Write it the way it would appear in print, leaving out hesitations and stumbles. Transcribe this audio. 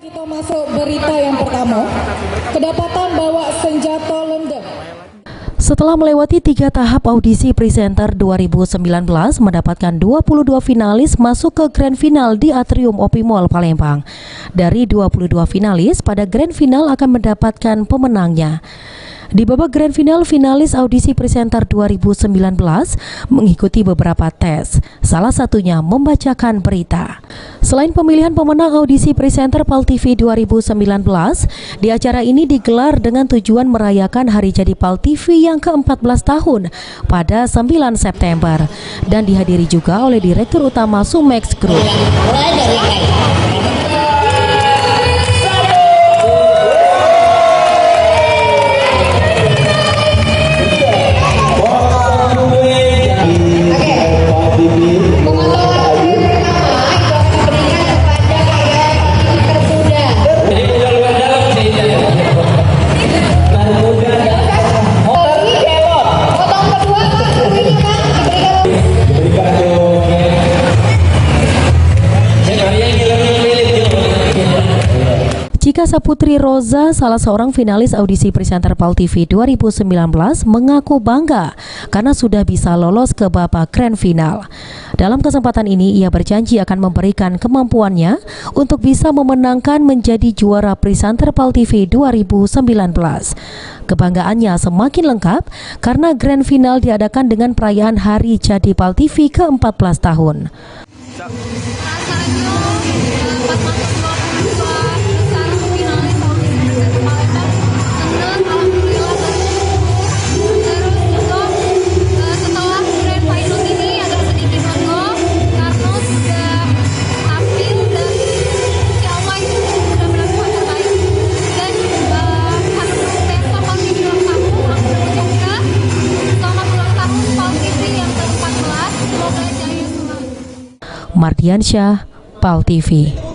Kita masuk berita yang pertama, kedapatan bawa senjata lendem. Setelah melewati 3 tahap audisi presenter 2019, mendapatkan 22 finalis masuk ke Grand Final di Atrium Opi Mall Palembang. Dari 22 finalis, pada Grand Final akan mendapatkan pemenangnya. Di babak Grand Final, finalis audisi presenter 2019 mengikuti beberapa tes, salah satunya membacakan berita. Selain pemilihan pemenang audisi presenter PAL TV 2019, di acara ini digelar dengan tujuan merayakan hari jadi PAL TV yang ke-14 tahun pada 9 September dan dihadiri juga oleh Direktur Utama Sumex Group. Cika Saputri Roza, salah seorang finalis audisi presenter PAL TV 2019, mengaku bangga karena sudah bisa lolos ke babak Grand Final. Dalam kesempatan ini, ia berjanji akan memberikan kemampuannya untuk bisa memenangkan menjadi juara presenter PAL TV 2019. Kebanggaannya semakin lengkap karena Grand Final diadakan dengan perayaan Hari Jadi PAL TV ke-14 tahun. Mardiansyah, PAL TV.